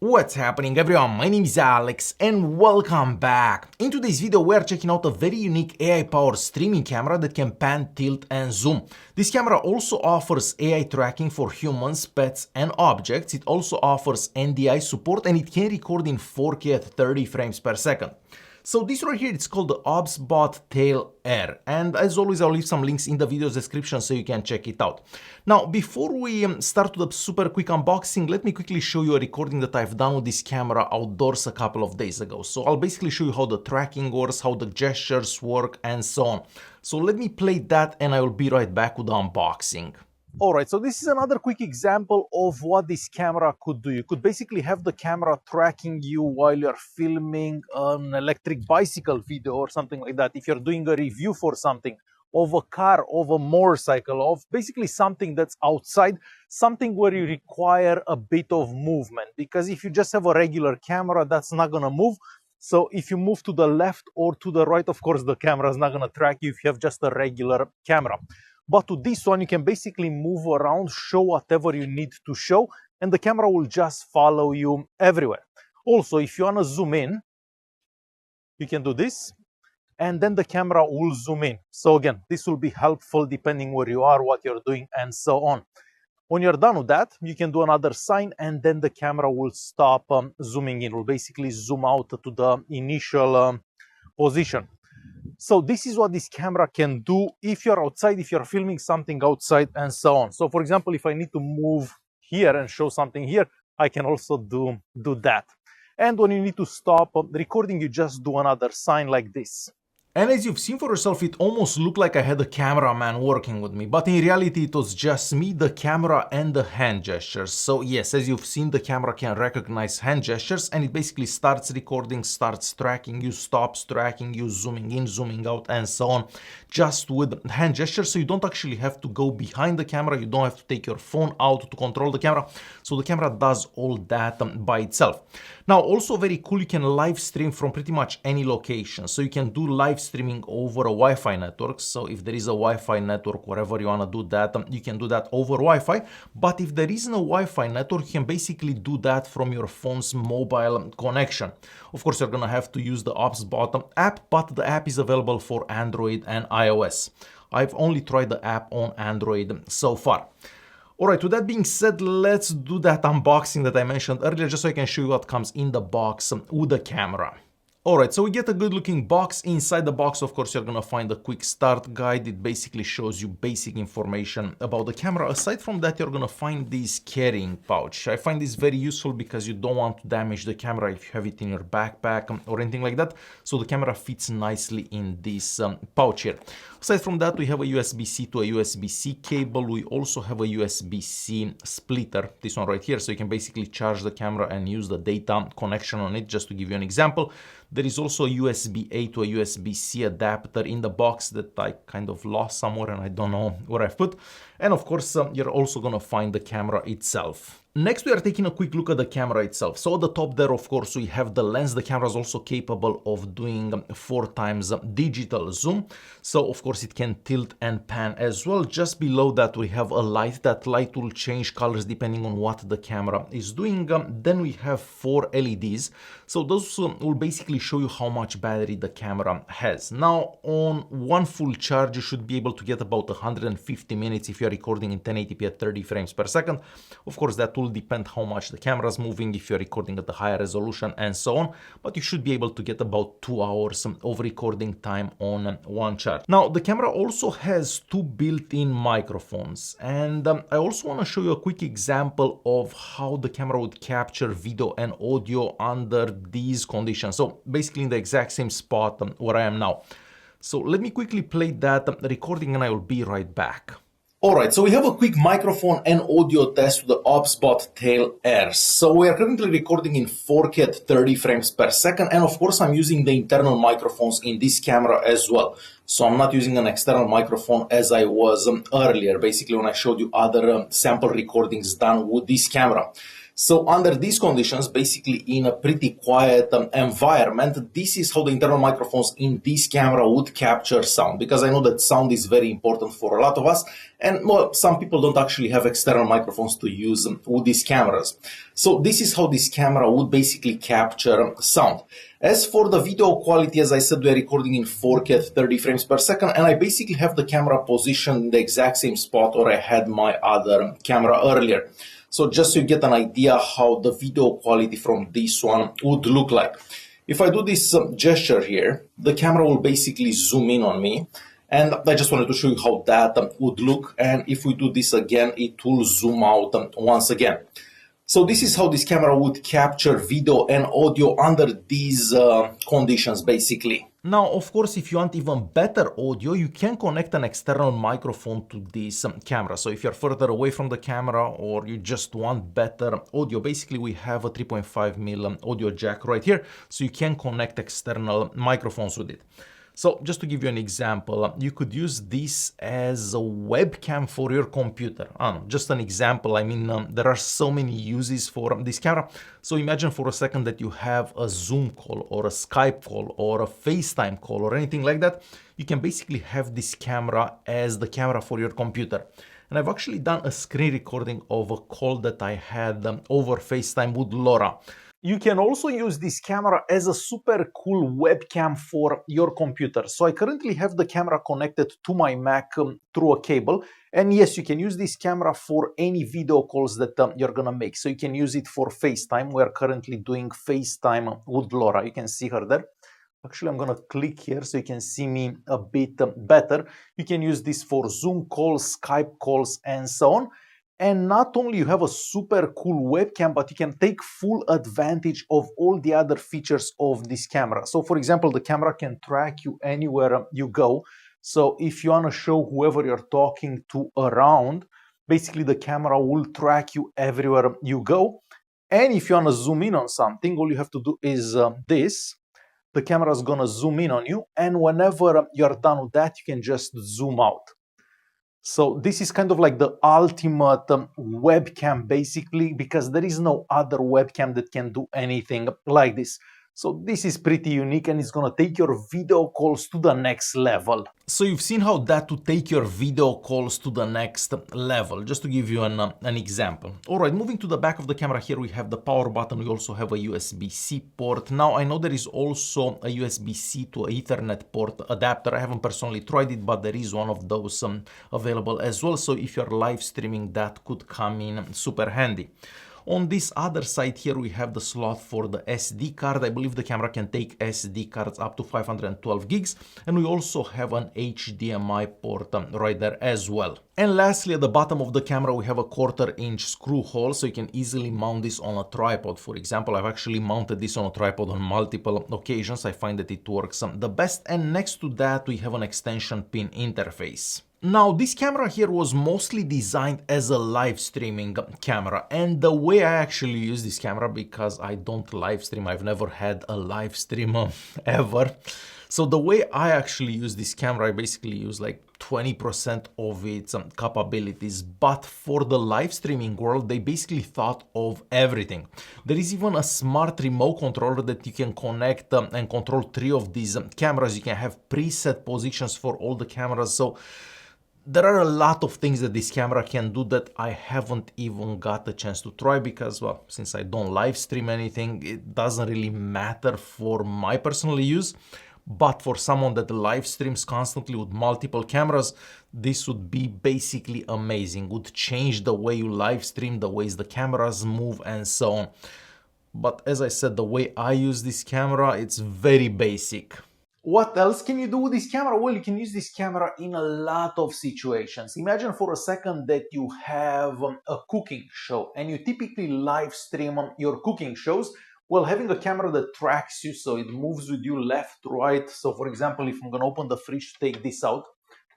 What's happening everyone, my name is Alex and welcome back. In today's video we are checking out a very unique AI-powered streaming camera that can pan, tilt and zoom. This camera also offers AI tracking for humans, pets and objects. It also offers NDI support and it can record in 4K at 30 frames per second. So this right here, it's called the OBSBOT Tail Air, and as always I'll leave some links in the video's description so you can check it out. Now before we start with a super quick unboxing, let me quickly show you a recording that I've done with this camera outdoors a couple of days ago. So I'll basically show you how the tracking works, how the gestures work and so on. So let me play that and I will be right back with the unboxing. Alright, so this is another quick example of what this camera could do. You could basically have the camera tracking you while you're filming an electric bicycle video or something like that. If you're doing a review for something, of a car, of a motorcycle, of basically something that's outside, something where you require a bit of movement. Because if you just have a regular camera, that's not gonna move. So if you move to the left or to the right, of course, the camera is not gonna track you if you have just a regular camera. But to this one, you can basically move around, show whatever you need to show, and the camera will just follow you everywhere. Also, if you want to zoom in, you can do this, and then the camera will zoom in. So again, this will be helpful depending where you are, what you're doing, and so on. When you're done with that, you can do another sign, and then the camera will stop zooming in. It will basically zoom out to the initial position. So this is what this camera can do if you're outside, if you're filming something outside and so on. So for example, if I need to move here and show something here, I can also do that. And when you need to stop recording, you just do another sign like this. And as you've seen for yourself, it almost looked like I had a cameraman working with me, but in reality it was just me, the camera and the hand gestures. So yes, as you've seen, the camera can recognize hand gestures and it basically starts recording, starts tracking you, stops tracking you, zooming in, zooming out and so on, just with hand gestures. So you don't actually have to go behind the camera, you don't have to take your phone out to control the camera. So the camera does all that by itself. Now also very cool, you can live stream from pretty much any location. So you can do live streaming over a Wi-Fi network. So if there is a Wi-Fi network, wherever you want to do that, you can do that over Wi-Fi. But if there isn't a Wi-Fi network, you can basically do that from your phone's mobile connection. Of course, you're going to have to use the OBSBOT app, but the app is available for Android and iOS. I've only tried the app on Android so far. Alright, with that being said, let's do that unboxing that I mentioned earlier, just so I can show you what comes in the box with the camera. Alright, so we get a good looking box. Inside the box, of course, you're gonna find a quick start guide. It basically shows you basic information about the camera. Aside from that, you're gonna find this carrying pouch. I find this very useful because you don't want to damage the camera if you have it in your backpack or anything like that. So the camera fits nicely in this pouch here. Aside from that, we have a USB-C to a USB-C cable. We also have a USB-C splitter, this one right here. So you can basically charge the camera and use the data connection on it, just to give you an example. There is also a USB-A to a USB-C adapter in the box that I kind of lost somewhere and I don't know where I've put. And of course, you're also going to find the camera itself. Next, we are taking a quick look at the camera itself. So at the top there, of course, we have the lens. The camera is also capable of doing 4x digital zoom. So of course it can tilt and pan as well. Just below that we have a light. That light will change colors depending on what the camera is doing. Then we have 4 LEDs. So those will basically show you how much battery the camera has. Now on one full charge, you should be able to get about 150 minutes if you're recording in 1080p at 30 frames per second. Of course, that will depend how much the camera is moving, if you're recording at a higher resolution and so on, but you should be able to get about 2 hours of recording time on one charge. Now the camera also has 2 built-in microphones, and I also want to show you a quick example of how the camera would capture video and audio under these conditions. So basically in the exact same spot where I am now. So let me quickly play that recording and I will be right back. Alright, so we have a quick microphone and audio test with the OBSBOT Tail Air. So we are currently recording in 4K at 30 frames per second, and of course I'm using the internal microphones in this camera as well. So I'm not using an external microphone as I was earlier, basically when I showed you other sample recordings done with this camera. So under these conditions, basically in a pretty quiet environment, this is how the internal microphones in this camera would capture sound, because I know that sound is very important for a lot of us, and well, some people don't actually have external microphones to use with these cameras. So this is how this camera would basically capture sound. As for the video quality, as I said, we are recording in 4K at 30 frames per second, and I basically have the camera positioned in the exact same spot where I had my other camera earlier. So just so you get an idea how the video quality from this one would look like. If I do this gesture here, the camera will basically zoom in on me. And I just wanted to show you how that would look. And if we do this again, it will zoom out once again. So this is how this camera would capture video and audio under these conditions, basically. Now, of course, if you want even better audio, you can connect an external microphone to this camera. So if you're further away from the camera or you just want better audio, basically we have a 3.5mm audio jack right here. So you can connect external microphones with it. So just to give you an example, you could use this as a webcam for your computer. Just an example. I mean, there are so many uses for this camera. So imagine for a second that you have a Zoom call or a Skype call or a FaceTime call or anything like that. You can basically have this camera as the camera for your computer. And I've actually done a screen recording of a call that I had over FaceTime with Laura. You can also use this camera as a super cool webcam for your computer. So I currently have the camera connected to my Mac through a cable. And yes, you can use this camera for any video calls that you're gonna make. So you can use it for FaceTime. We're currently doing FaceTime with Laura. You can see her there. Actually, I'm gonna click here so you can see me a bit better. You can use this for Zoom calls, Skype calls, and so on. And not only you have a super cool webcam, but you can take full advantage of all the other features of this camera. So for example, the camera can track you anywhere you go. So if you want to show whoever you're talking to around, basically the camera will track you everywhere you go. And if you want to zoom in on something, all you have to do is this. The camera is going to zoom in on you. And whenever you're done with that, you can just zoom out. So this is kind of like the ultimate webcam, basically, because there is no other webcam that can do anything like this. So this is pretty unique and it's gonna take your video calls to the next level. So you've seen how that would take your video calls to the next level, just to give you an example. All right, moving to the back of the camera here, we have the power button. We also have a USB-C port. Now I know there is also a USB-C to Ethernet port adapter. I haven't personally tried it, but there is one of those available as well. So if you're live streaming, that could come in super handy. On this other side here, we have the slot for the SD card. I believe the camera can take SD cards up to 512 gigs. And we also have an HDMI port right there as well. And lastly, at the bottom of the camera, we have a 1/4-inch screw hole, so you can easily mount this on a tripod. For example, I've actually mounted this on a tripod on multiple occasions. I find that it works the best. And next to that, we have an extension pin interface. Now, this camera here was mostly designed as a live streaming camera, and the way I actually use this camera, because I don't live stream, I've never had a live stream ever. So the way I actually use this camera, I basically use like 20% of its capabilities, but for the live streaming world, they basically thought of everything. There is even a smart remote controller that you can connect and control 3 of these cameras. You can have preset positions for all the cameras. So there are a lot of things that this camera can do that I haven't even got a chance to try because, well, since I don't live stream anything, it doesn't really matter for my personal use. But for someone that live streams constantly with multiple cameras, this would be basically amazing. Would change the way you live stream, the ways the cameras move, and so on. But as I said, the way I use this camera, it's very basic. What else can you do with this camera? Well, you can use this camera in a lot of situations. Imagine for a second that you have a cooking show and you typically live stream your cooking shows. Well, having a camera that tracks you, so it moves with you left, right. So for example, if I'm gonna open the fridge to take this out,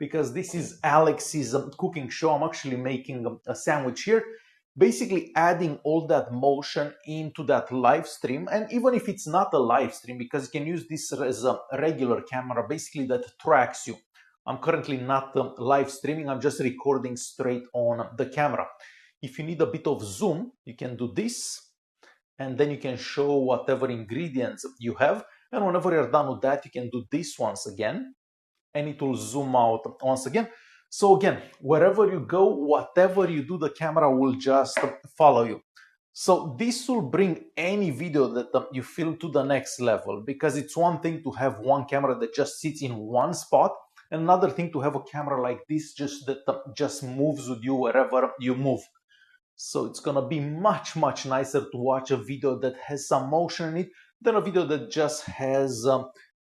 because this is Alex's cooking show, I'm actually making a sandwich here. Basically adding all that motion into that live stream. And even if it's not a live stream, because you can use this as a regular camera, basically that tracks you. I'm currently not live streaming, I'm just recording straight on the camera. If you need a bit of zoom, you can do this, and then you can show whatever ingredients you have. And whenever you're done with that, you can do this once again, and it will zoom out once again. So again, wherever you go, whatever you do, the camera will just follow you. So this will bring any video that you film to the next level, because it's one thing to have one camera that just sits in one spot, and another thing to have a camera like this just moves with you wherever you move. So it's gonna be much nicer to watch a video that has some motion in it than a video that just has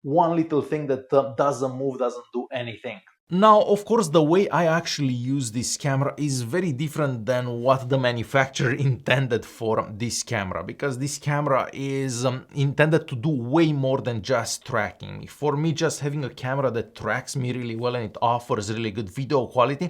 one little thing that doesn't move, doesn't do anything. Now, of course, the way I actually use this camera is very different than what the manufacturer intended for this camera, because this camera is intended to do way more than just tracking me. For me, just having a camera that tracks me really well and it offers really good video quality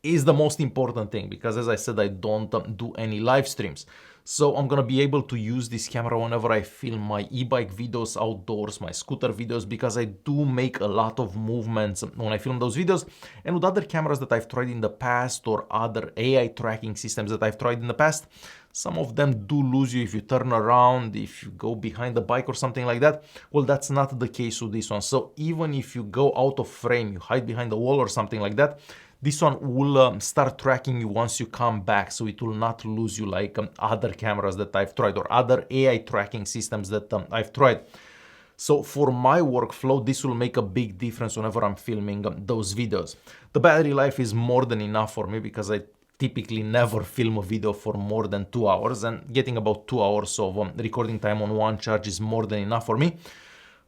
is the most important thing, because as I said, I don't do any live streams. So I'm gonna be able to use this camera whenever I film my e-bike videos outdoors, my scooter videos, because I do make a lot of movements when I film those videos. And with other cameras that I've tried in the past, or other AI tracking systems that I've tried in the past, some of them do lose you if you turn around, if you go behind the bike or something like that. Well, that's not the case with this one. So even if you go out of frame, you hide behind the wall or something like that, this one will start tracking you once you come back, so it will not lose you like other cameras that I've tried, or other AI tracking systems that I've tried. So for my workflow, this will make a big difference whenever I'm filming those videos. The battery life is more than enough for me, because I typically never film a video for more than 2 hours, and getting about 2 hours of recording time on one charge is more than enough for me.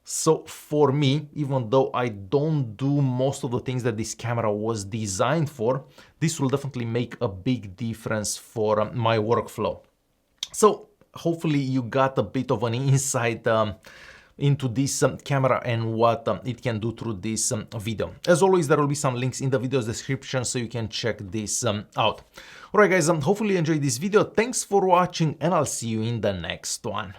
So for me, even though I don't do most of the things that this camera was designed for, this will definitely make a big difference for my workflow. So hopefully you got a bit of an insight into this camera and what it can do through this video. As always, there will be some links in the video's description, so you can check this out. Alright guys, hopefully you enjoyed this video. Thanks for watching, and I'll see you in the next one.